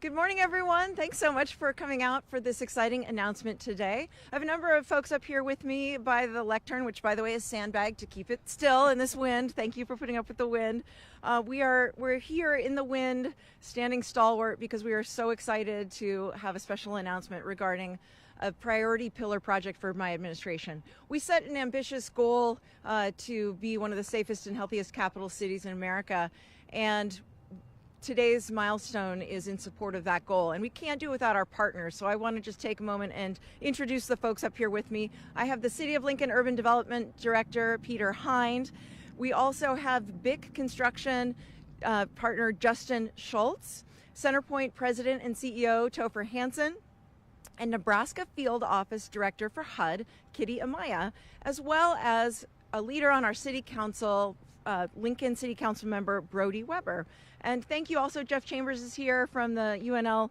Good morning, everyone. Thanks so much for coming out for this exciting announcement today. I have a number of folks up here with me by the lectern, which, by the way, is sandbagged to keep it still in this wind. Thank you for putting up with the wind. We're here in the wind, standing stalwart, because we are so excited to have a special announcement regarding a priority pillar project for my administration. We set an ambitious goal to be one of the safest and healthiest capital cities in America, and today's milestone is in support of that goal, and we can't do it without our partners. So I want to just take a moment and introduce the folks up here with me. I have the City of Lincoln Urban Development Director, Peter Hind. We also have BIC Construction partner, Justin Schultz, Centerpoint President and CEO, Topher Hansen, and Nebraska Field Office Director for HUD, Kitty Amaya, as well as a leader on our City Council, Lincoln City Council member Brody Weber. And thank you also, Jeff Chambers is here from the UNL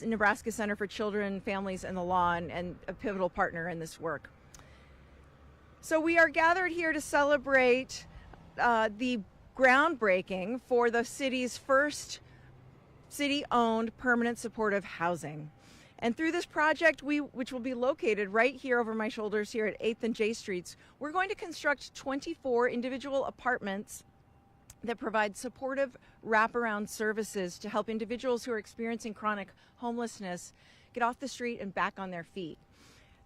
Nebraska Center for Children, Families, and the Law, and a pivotal partner in this work. So we are gathered here to celebrate the groundbreaking for the city's first city-owned permanent supportive housing. And through this project, which will be located right here over my shoulders here at 8th and J Streets, we're going to construct 24 individual apartments that provide supportive wraparound services to help individuals who are experiencing chronic homelessness get off the street and back on their feet.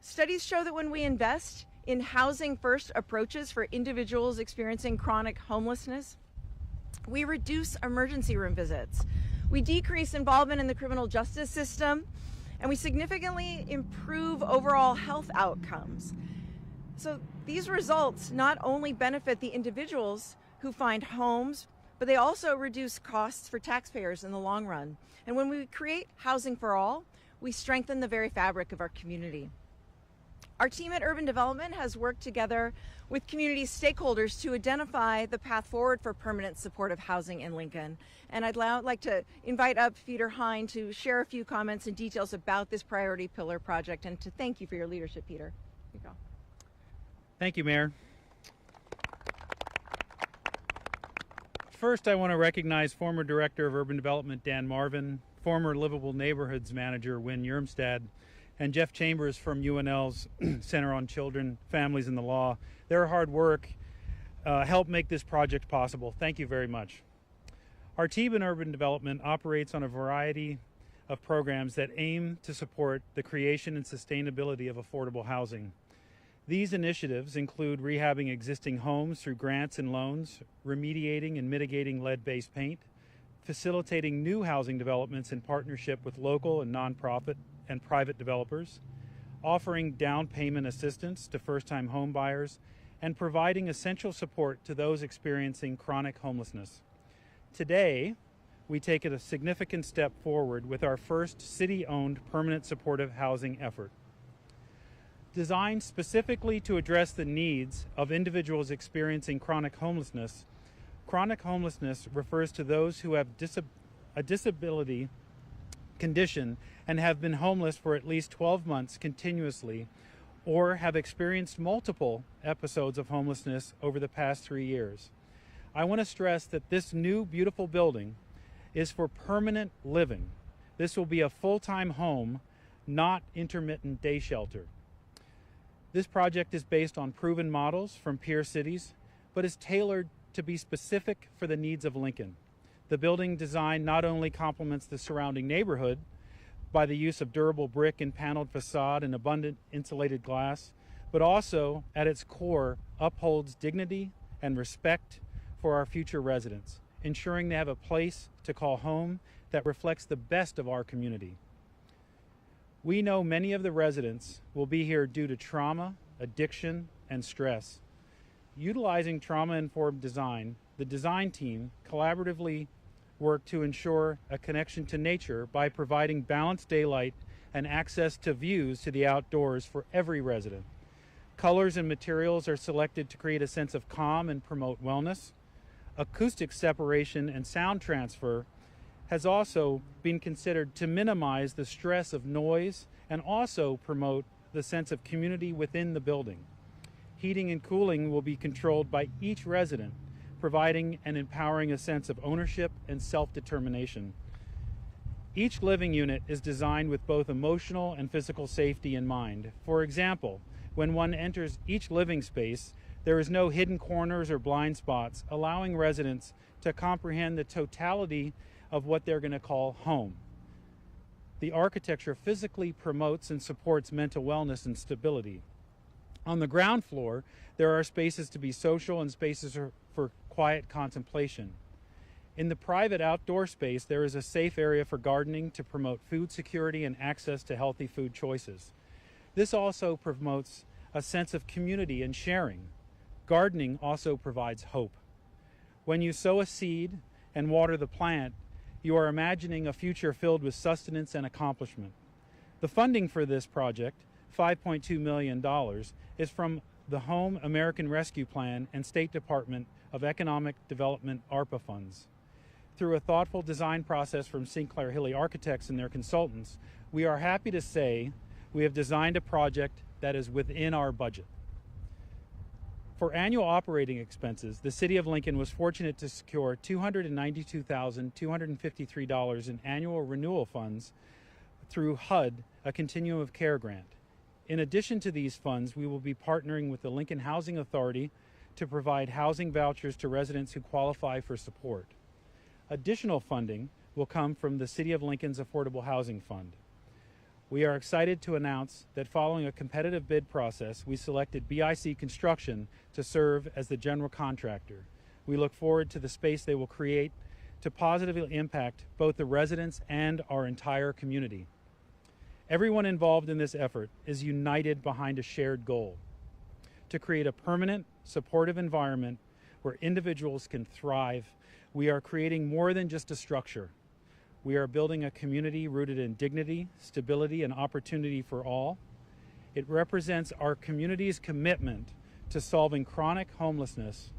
Studies show that when we invest in housing first approaches for individuals experiencing chronic homelessness, we reduce emergency room visits, we decrease involvement in the criminal justice system, and we significantly improve overall health outcomes. So these results not only benefit the individuals who find homes, but they also reduce costs for taxpayers in the long run. And when we create housing for all, we strengthen the very fabric of our community. Our team at Urban Development has worked together with community stakeholders to identify the path forward for permanent supportive housing in Lincoln. And I'd now like to invite up Peter Hind to share a few comments and details about this priority pillar project, and to thank you for your leadership, Peter. Here you go. Thank you, Mayor. First, I want to recognize former Director of Urban Development Dan Marvin, former Livable Neighborhoods Manager Wynn Yermstad, and Jeff Chambers from UNL's Center on Children, Families, and the Law. Their hard work helped make this project possible. Thank you very much. Our team in Urban Development operates on a variety of programs that aim to support the creation and sustainability of affordable housing. These initiatives include rehabbing existing homes through grants and loans, remediating and mitigating lead-based paint, facilitating new housing developments in partnership with local and nonprofit and private developers, offering down payment assistance to first-time home buyers, and providing essential support to those experiencing chronic homelessness. Today, we take a significant step forward with our first city-owned permanent supportive housing effort. Designed specifically to address the needs of individuals experiencing chronic homelessness refers to those who have a disability condition and have been homeless for at least 12 months continuously, or have experienced multiple episodes of homelessness over the past 3 years. I want to stress that this new beautiful building is for permanent living. This will be a full-time home, not intermittent day shelter. This project is based on proven models from peer cities, but is tailored to be specific for the needs of Lincoln. The building design not only complements the surrounding neighborhood by the use of durable brick and paneled facade and abundant insulated glass, but also at its core upholds dignity and respect for our future residents, ensuring they have a place to call home that reflects the best of our community. We know many of the residents will be here due to trauma, addiction, and stress. Utilizing trauma-informed design, the design team collaboratively worked to ensure a connection to nature by providing balanced daylight and access to views to the outdoors for every resident. Colors and materials are selected to create a sense of calm and promote wellness. Acoustic separation and sound transfer has also been considered to minimize the stress of noise and also promote the sense of community within the building. Heating and cooling will be controlled by each resident, providing and empowering a sense of ownership and self-determination. Each living unit is designed with both emotional and physical safety in mind. For example, when one enters each living space, there is no hidden corners or blind spots, allowing residents to comprehend the totality of what they're going to call home. The architecture physically promotes and supports mental wellness and stability. On the ground floor, there are spaces to be social and spaces for quiet contemplation. In the private outdoor space, there is a safe area for gardening to promote food security and access to healthy food choices. This also promotes a sense of community and sharing. Gardening also provides hope. When you sow a seed and water the plant, you are imagining a future filled with sustenance and accomplishment. The funding for this project, $5.2 million, is from the Home American Rescue Plan and State Department of Economic Development ARPA funds. Through a thoughtful design process from Sinclair Hilly Architects and their consultants, we are happy to say we have designed a project that is within our budget. For annual operating expenses, the City of Lincoln was fortunate to secure $292,253 in annual renewal funds through HUD, a Continuum of Care grant. In addition to these funds, we will be partnering with the Lincoln Housing Authority to provide housing vouchers to residents who qualify for support. Additional funding will come from the City of Lincoln's Affordable Housing Fund. We are excited to announce that following a competitive bid process, we selected BIC Construction to serve as the general contractor. We look forward to the space they will create to positively impact both the residents and our entire community. Everyone involved in this effort is united behind a shared goal: to create a permanent, supportive environment where individuals can thrive. We are creating more than just a structure. We are building a community rooted in dignity, stability, and opportunity for all. It represents our community's commitment to solving chronic homelessness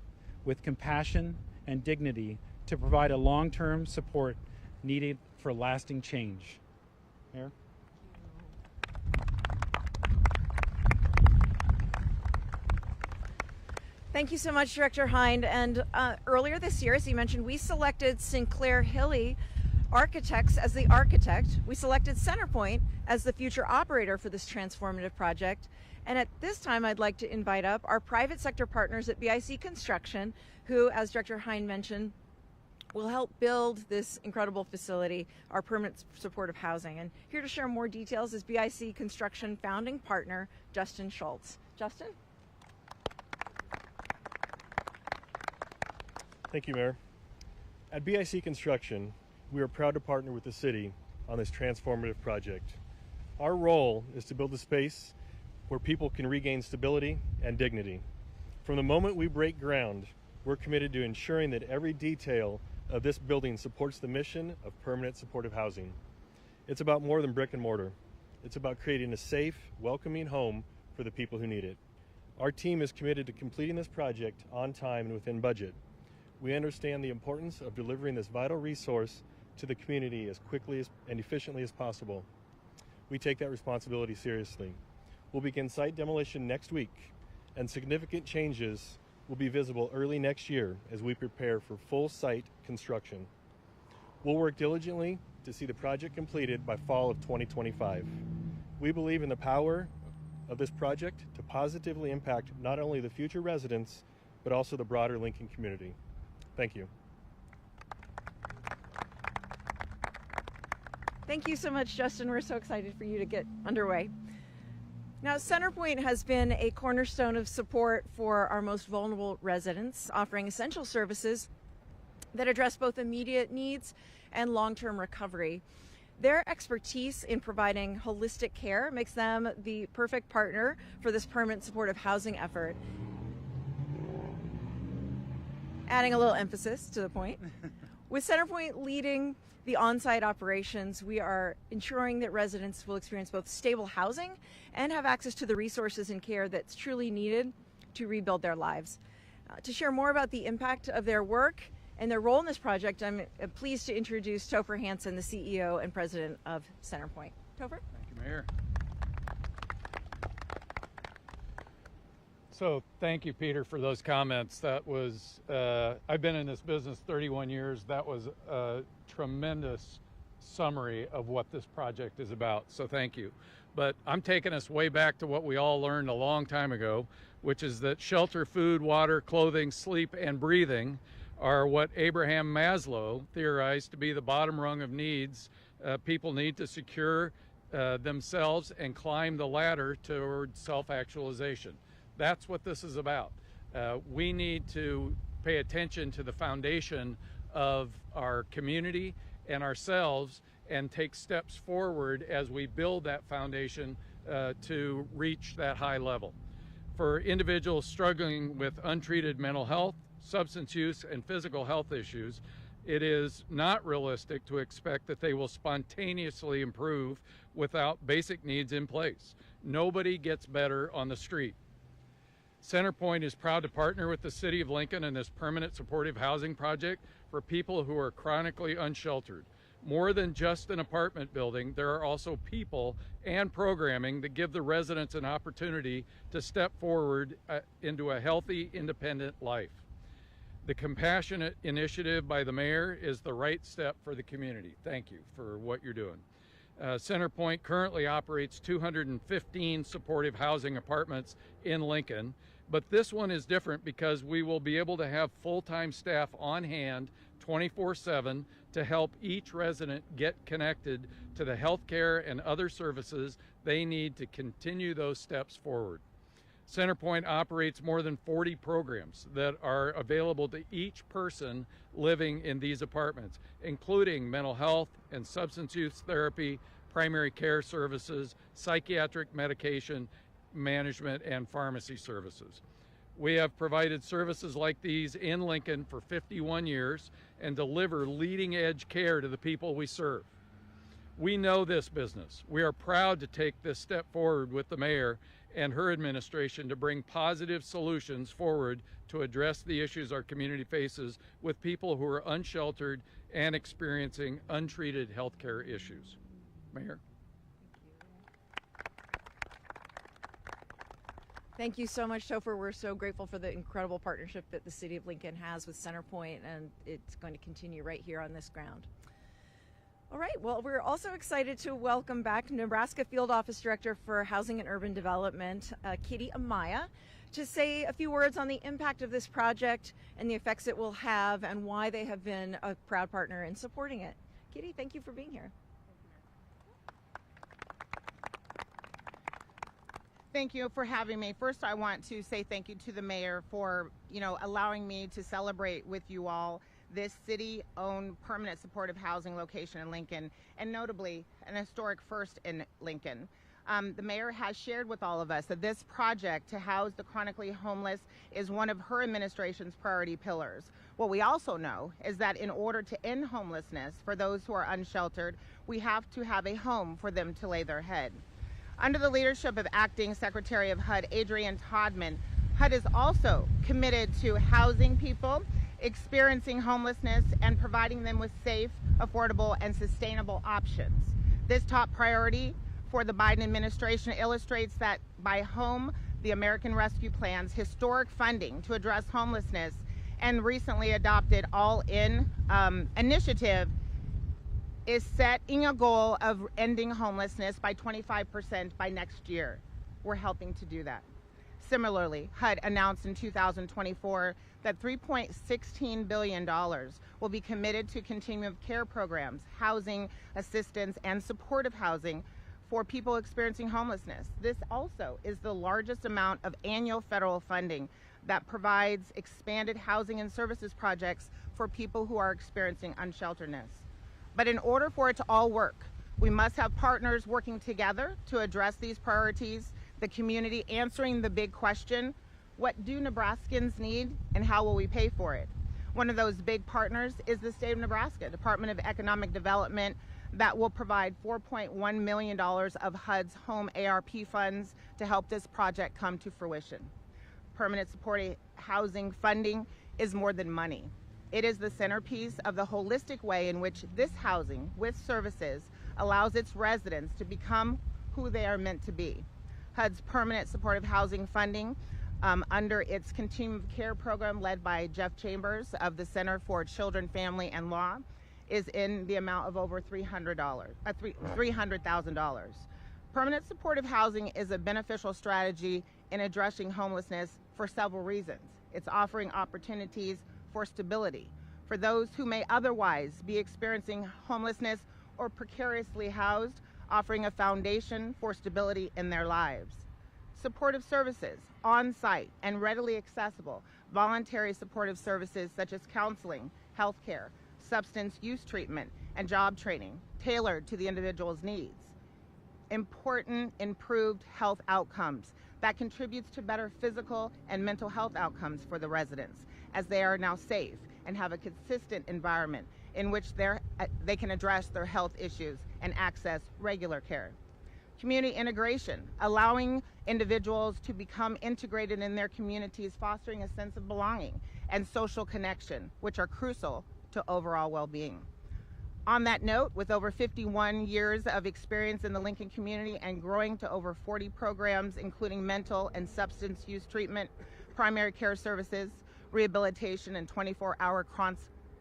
with compassion and dignity to provide a long-term support needed for lasting change. Mayor? Thank you so much, Director Hind. And earlier this year, as you mentioned, we selected Sinclair Hilly Architects as the architect. We selected CenterPoint as the future operator for this transformative project. And at this time, I'd like to invite up our private sector partners at BIC Construction, who, as Director Hind mentioned, will help build this incredible facility, our permanent supportive housing. And here to share more details is BIC Construction founding partner, Justin Schultz. Justin? Thank you, Mayor. At BIC Construction, we are proud to partner with the city on this transformative project. Our role is to build a space where people can regain stability and dignity. From the moment we break ground, we're committed to ensuring that every detail of this building supports the mission of permanent supportive housing. It's about more than brick and mortar. It's about creating a safe, welcoming home for the people who need it. Our team is committed to completing this project on time and within budget. We understand the importance of delivering this vital resource to the community as quickly and efficiently as possible. We take that responsibility seriously. We'll begin site demolition next week, and significant changes will be visible early next year as we prepare for full site construction. We'll work diligently to see the project completed by fall of 2025. We believe in the power of this project to positively impact not only the future residents, but also the broader Lincoln community. Thank you. Thank you so much, Justin. We're so excited for you to get underway. Now, CenterPoint has been a cornerstone of support for our most vulnerable residents, offering essential services that address both immediate needs and long-term recovery. Their expertise in providing holistic care makes them the perfect partner for this permanent supportive housing effort. Adding a little emphasis to the point. With CenterPoint leading the on-site operations, we are ensuring that residents will experience both stable housing and have access to the resources and care that's truly needed to rebuild their lives. To share more about the impact of their work and their role in this project, I'm pleased to introduce Topher Hansen, the CEO and president of CenterPoint. Topher? Thank you, Mayor. So thank you, Peter, for those comments. That was, I've been in this business 31 years. That was a tremendous summary of what this project is about, so thank you. But I'm taking us way back to what we all learned a long time ago, which is that shelter, food, water, clothing, sleep, and breathing are what Abraham Maslow theorized to be the bottom rung of needs people need to secure themselves and climb the ladder toward self-actualization. That's what this is about. We need to pay attention to the foundation of our community and ourselves and take steps forward as we build that foundation to reach that high level. For individuals struggling with untreated mental health, substance use, and physical health issues, it is not realistic to expect that they will spontaneously improve without basic needs in place. Nobody gets better on the street. CenterPoint is proud to partner with the City of Lincoln in this permanent supportive housing project for people who are chronically unsheltered. More than just an apartment building, there are also people and programming that give the residents an opportunity to step forward into a healthy, independent life. The compassionate initiative by the mayor is the right step for the community. Thank you for what you're doing. CenterPoint currently operates 215 supportive housing apartments in Lincoln, but this one is different because we will be able to have full-time staff on hand 24/7 to help each resident get connected to the healthcare and other services they need to continue those steps forward. CenterPoint operates more than 40 programs that are available to each person living in these apartments, including mental health and substance use therapy, primary care services, psychiatric medication management, and pharmacy services. We have provided services like these in Lincoln for 51 years and deliver leading-edge care to the people we serve. We know this business. We are proud to take this step forward with the mayor and her administration to bring positive solutions forward to address the issues our community faces with people who are unsheltered and experiencing untreated healthcare issues. Mayor. Thank you so much, Topher. We're so grateful for the incredible partnership that the City of Lincoln has with CenterPoint, and it's going to continue right here on this ground. All right, well, we're also excited to welcome back Nebraska Field Office Director for Housing and Urban Development, Kitty Amaya, to say a few words on the impact of this project and the effects it will have and why they have been a proud partner in supporting it. Kitty, thank you for being here. Thank you for having me. First, I want to say thank you to the mayor for, allowing me to celebrate with you all this city-owned permanent supportive housing location in Lincoln, and notably an historic first in Lincoln. The mayor has shared with all of us that this project to house the chronically homeless is one of her administration's priority pillars. What we also know is that in order to end homelessness for those who are unsheltered, we have to have a home for them to lay their head. Under the leadership of Acting Secretary of HUD, Adrian Todman, HUD is also committed to housing people experiencing homelessness and providing them with safe, affordable, and sustainable options. This top priority for the Biden administration illustrates that by HOME, the American Rescue Plan's historic funding to address homelessness and recently adopted All-In initiative is setting a goal of ending homelessness by 25% by next year. We're helping to do that. Similarly, HUD announced in 2024 that $3.16 billion will be committed to continuum of care programs, housing assistance, and supportive housing for people experiencing homelessness. This also is the largest amount of annual federal funding that provides expanded housing and services projects for people who are experiencing unshelteredness. But in order for it to all work, we must have partners working together to address these priorities, the community answering the big question, what do Nebraskans need and how will we pay for it? One of those big partners is the state of Nebraska, Department of Economic Development, that will provide $4.1 million of HUD's home ARP funds to help this project come to fruition. Permanent supportive housing funding is more than money. It is the centerpiece of the holistic way in which this housing with services allows its residents to become who they are meant to be. HUD's permanent supportive housing funding under its continuum of care program led by Jeff Chambers of the Center for Children, Family, and Law is in the amount of over $300,000. Permanent supportive housing is a beneficial strategy in addressing homelessness for several reasons. It's offering opportunities for stability for those who may otherwise be experiencing homelessness or precariously housed, offering a foundation for stability in their lives. Supportive services, on-site and readily accessible, voluntary supportive services such as counseling, healthcare, substance use treatment, and job training, tailored to the individual's needs. Important improved health outcomes that contributes to better physical and mental health outcomes for the residents, as they are now safe and have a consistent environment in which they can address their health issues and access regular care. Community integration, allowing individuals to become integrated in their communities, fostering a sense of belonging and social connection, which are crucial to overall well-being. On that note, with over 51 years of experience in the Lincoln community and growing to over 40 programs, including mental and substance use treatment, primary care services, rehabilitation, and 24-hour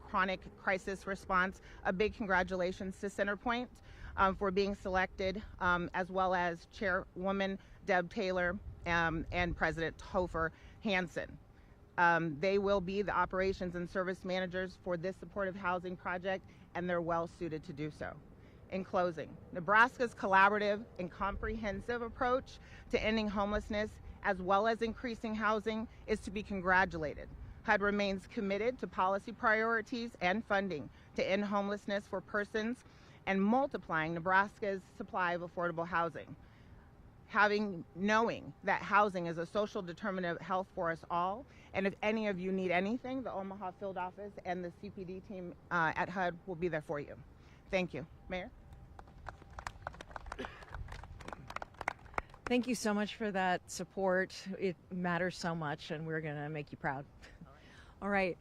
chronic crisis response, a big congratulations to Centerpoint for being selected, as well as Chairwoman Deb Taylor and President Topher Hansen. They will be the operations and service managers for this supportive housing project, and they're well suited to do so. In closing, Nebraska's collaborative and comprehensive approach to ending homelessness, as well as increasing housing, is to be congratulated. HUD remains committed to policy priorities and funding to end homelessness for persons and multiplying Nebraska's supply of affordable housing. Knowing that housing is a social determinant of health for us all, and if any of you need anything, the Omaha Field Office and the CPD team at HUD will be there for you. Thank you. Mayor? Thank you so much for that support. It matters so much, and we're going to make you proud. All right.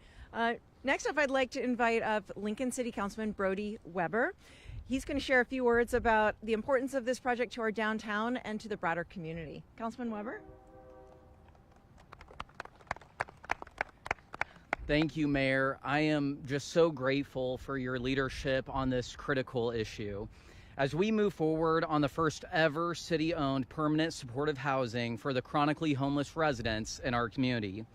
Next up, I'd like to invite up Lincoln City Councilman Brody Weber. He's going to share a few words about the importance of this project to our downtown and to the broader community. Councilman Weber? Thank you, Mayor. I am just so grateful for your leadership on this critical issue. As we move forward on the first ever city-owned permanent supportive housing for the chronically homeless residents in our community,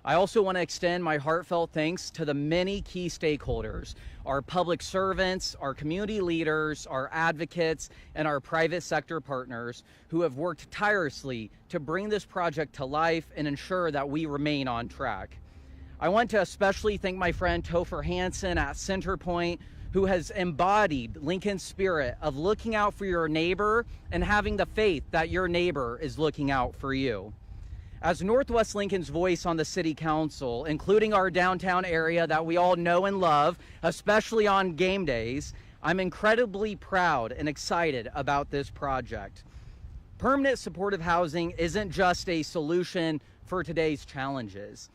I also want to extend my heartfelt thanks to the many key stakeholders, our public servants, our community leaders, our advocates, and our private sector partners who have worked tirelessly to bring this project to life and ensure that we remain on track. I want to especially thank my friend Topher Hansen at Centerpoint, who has embodied Lincoln's spirit of looking out for your neighbor and having the faith that your neighbor is looking out for you. As Northwest Lincoln's voice on the City Council, including our downtown area that we all know and love, especially on game days, I'm incredibly proud and excited about this project. Permanent supportive housing isn't just a solution for today's challenges.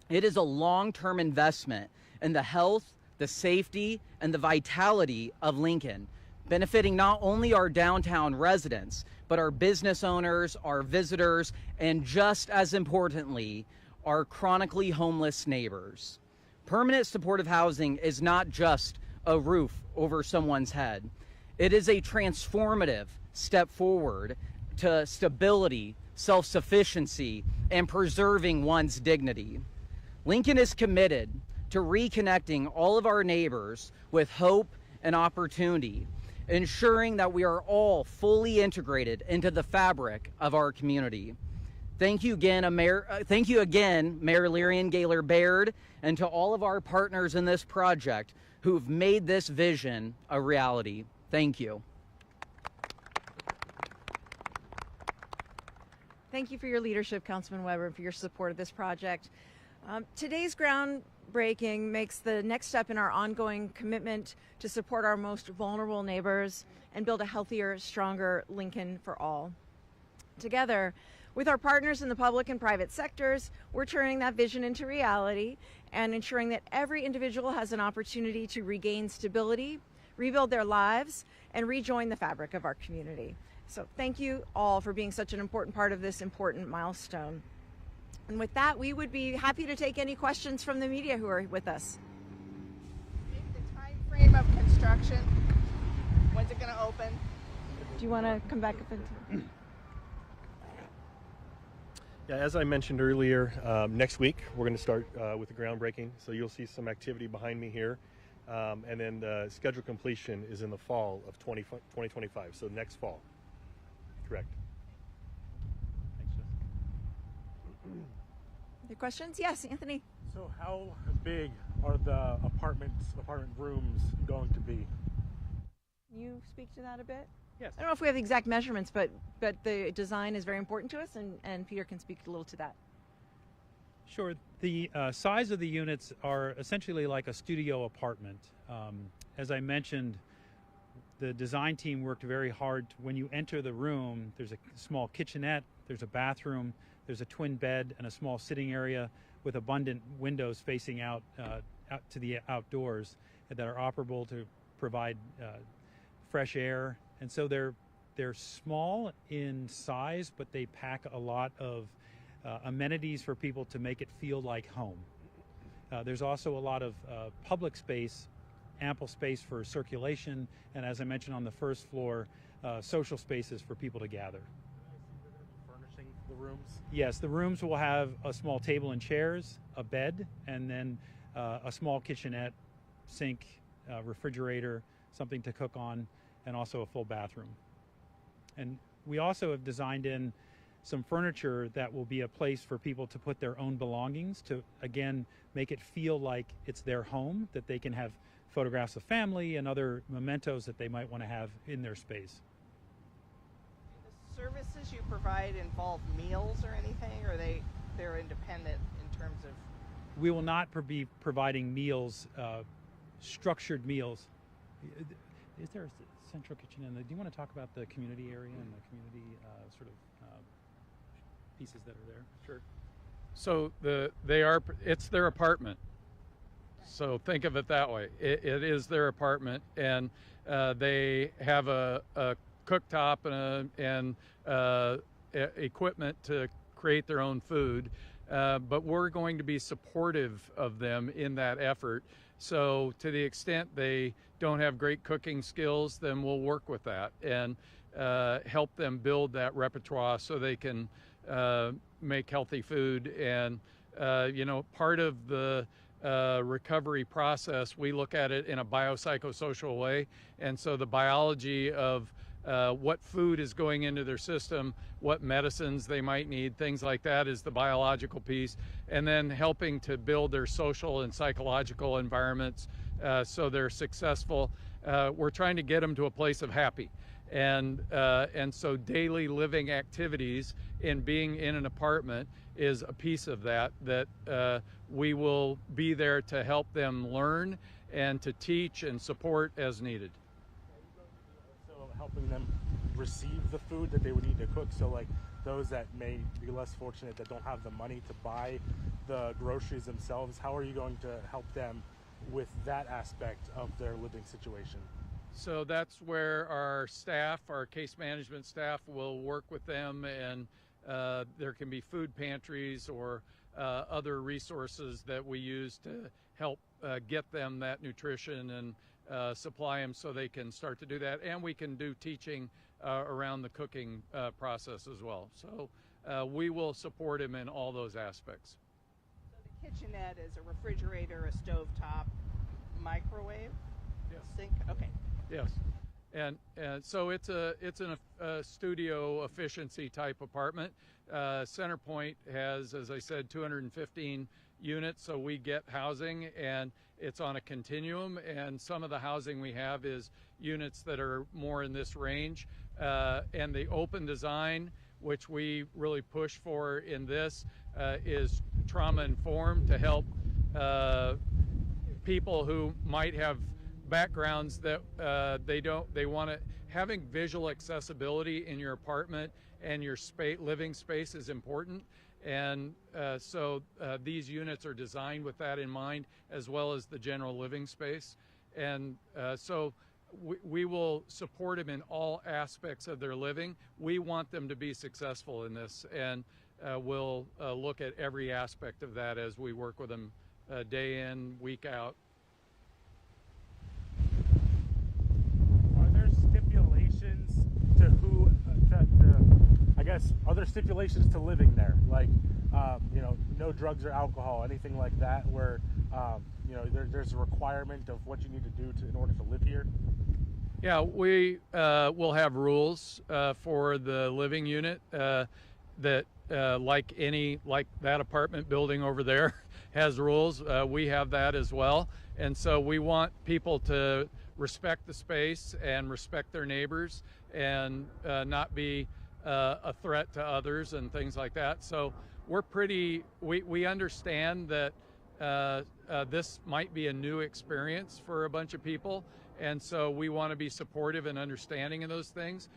It is a long-term investment in the health, the safety, and the vitality of Lincoln, benefiting not only our downtown residents, but our business owners, our visitors, and just as importantly, our chronically homeless neighbors. Permanent supportive housing is not just a roof over someone's head. It is a transformative step forward to stability, self-sufficiency, and preserving one's dignity. Lincoln is committed to reconnecting all of our neighbors with hope and opportunity, ensuring that we are all fully integrated into the fabric of our community. Thank you again, Mayor Leirion Gaylor Baird, and to all of our partners in this project who've made this vision a reality. Thank you. Thank you for your leadership, Councilman Weber, and for your support of this project. Today's groundbreaking makes the next step in our ongoing commitment to support our most vulnerable neighbors and build a healthier, stronger Lincoln for all. Together, with our partners in the public and private sectors, we're turning that vision into reality and ensuring that every individual has an opportunity to regain stability, rebuild their lives, and rejoin the fabric of our community. So thank you all for being such an important part of this important milestone. And with that, we would be happy to take any questions from the media who are with us. The time frame stream of construction. When's it going to open? Do you want to come back up into? Yeah, as I mentioned earlier, next week we're going to start with the groundbreaking. So you'll see some activity behind me here. And then the scheduled completion is in the fall of 2025, so next fall. Correct. Thanks, Jessica. Other questions? Yes, Anthony. So how big are the apartment rooms going to be? Can you speak to that a bit? Yes. I don't know if we have the exact measurements, but the design is very important to us, and Peter can speak a little to that. Sure. The size of the units are essentially like a studio apartment. As I mentioned, the design team worked very hard. When you enter the room, there's a small kitchenette, there's a bathroom, there's a twin bed, and a small sitting area with abundant windows facing out to the outdoors that are operable to provide fresh air. And so they're small in size, but they pack a lot of amenities for people to make it feel like home. There's also a lot of public space, ample space for circulation, and as I mentioned on the first floor, social spaces for people to gather. Furnishing the rooms? Yes, the rooms will have a small table and chairs, a bed, and then a small kitchenette, sink, refrigerator, something to cook on, and also a full bathroom. And we also have designed in some furniture that will be a place for people to put their own belongings to, again, make it feel like it's their home, that they can have photographs of family and other mementos that they might want to have in their space. Do the services you provide involve meals or anything, or they're independent in terms of? We will not be providing meals, structured meals. Is there a central kitchen in the, do you want to talk about the community area and the community sort of pieces that are there? Sure. So it's their apartment. So think of it that way. It is their apartment, and they have a cooktop and equipment to create their own food. But we're going to be supportive of them in that effort. So to the extent they don't have great cooking skills, then we'll work with that and help them build that repertoire so they can make healthy food. And part of the recovery process, we look at it in a biopsychosocial way. And so the biology of what food is going into their system, what medicines they might need, things like that is the biological piece. And then helping to build their social and psychological environments so they're successful. We're trying to get them to a place of happy. And so daily living activities in being in an apartment is a piece of that we will be there to help them learn and to teach and support as needed. Also helping them receive the food that they would need to cook, so like those that may be less fortunate, that don't have the money to buy the groceries themselves, how are you going to help them with that aspect of their living situation? So that's where our staff, our case management staff, will work with them, and there can be food pantries or other resources that we use to help get them that nutrition and supply them so they can start to do that. And we can do teaching around the cooking process as well. So we will support them in all those aspects. So the kitchenette is a refrigerator, a stovetop, microwave, Yes. sink. Okay. Yes, and so it's a studio efficiency type apartment. Centerpoint has, as I said, 215 units, so we get housing, and it's on a continuum. And some of the housing we have is units that are more in this range. And the open design, which we really push for in this, is trauma informed to help people who might have backgrounds that they want to, having visual accessibility in your apartment and your living space is important. And so these units are designed with that in mind, as well as the general living space. And so we will support them in all aspects of their living. We want them to be successful in this, and we'll look at every aspect of that as we work with them day in, week out. to who, I guess, other stipulations to living there, like you know, no drugs or alcohol, anything like that, where you know, there's a requirement of what you need to do in order to live here? Yeah, we will have rules for the living unit that like that apartment building over there has rules. We have that as well, and so we want people to respect the space and respect their neighbors and not be a threat to others and things like that. So we understand that this might be a new experience for a bunch of people, and so we want to be supportive and understanding of those things.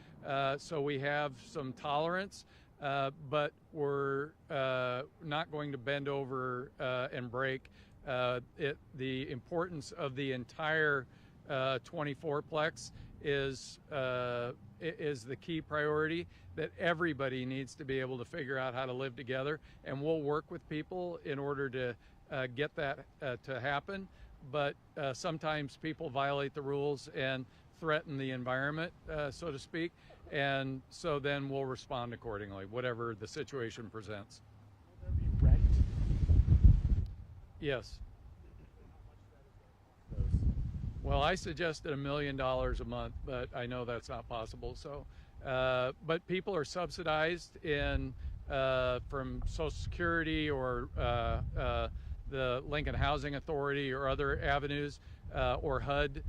So we have some tolerance, but we're not going to bend over and break. The importance of the entire 24-plex is the key priority, that everybody needs to be able to figure out how to live together, and we'll work with people in order to get that to happen. But sometimes people violate the rules and threaten the environment, so to speak, and so then we'll respond accordingly, whatever the situation presents. Will there be rent? Yes. Well, I suggested $1 million a month, but I know that's not possible. So, but people are subsidized from Social Security or the Lincoln Housing Authority or other avenues, or HUD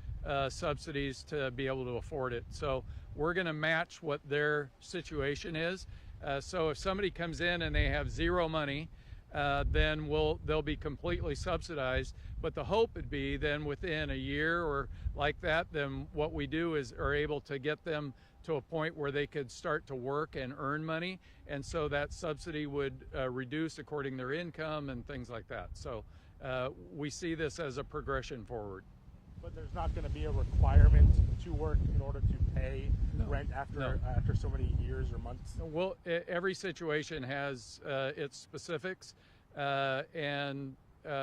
subsidies to be able to afford it. So we're going to match what their situation is. So if somebody comes in and they have zero money, then they'll be completely subsidized. But the hope would be then within a year or like that, then what we do is are able to get them to a point where they could start to work and earn money, and so that subsidy would reduce according to their income and things like that. So we see this as a progression forward. But there's not going to be a requirement to work in order to pay rent after so many years or months? Well, every situation has its specifics, and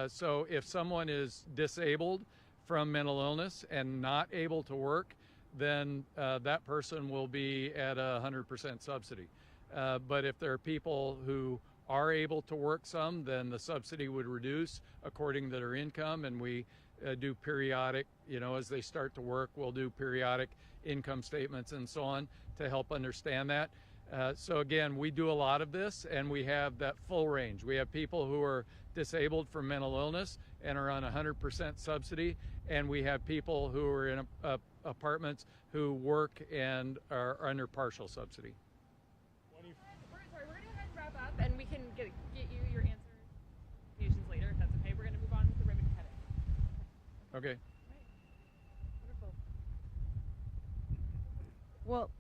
so if someone is disabled from mental illness and not able to work, then that person will be at 100% subsidy. But if there are people who are able to work some, then the subsidy would reduce according to their income, and we do periodic, as they start to work, we'll do periodic income statements and so on to help understand that. So again, we do a lot of this, and we have that full range. We have people who are disabled from mental illness and are on 100% subsidy, and we have people who are in apartments who work and are under partial subsidy. We're going to go ahead and wrap up, and we can get you your answers later, if that's okay. We're going to move on with the ribbon cutting. Okay. Wonderful. Well,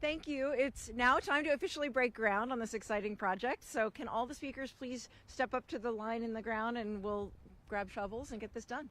thank you. It's now time to officially break ground on this exciting project. So can all the speakers please step up to the line in the ground, and we'll grab shovels and get this done.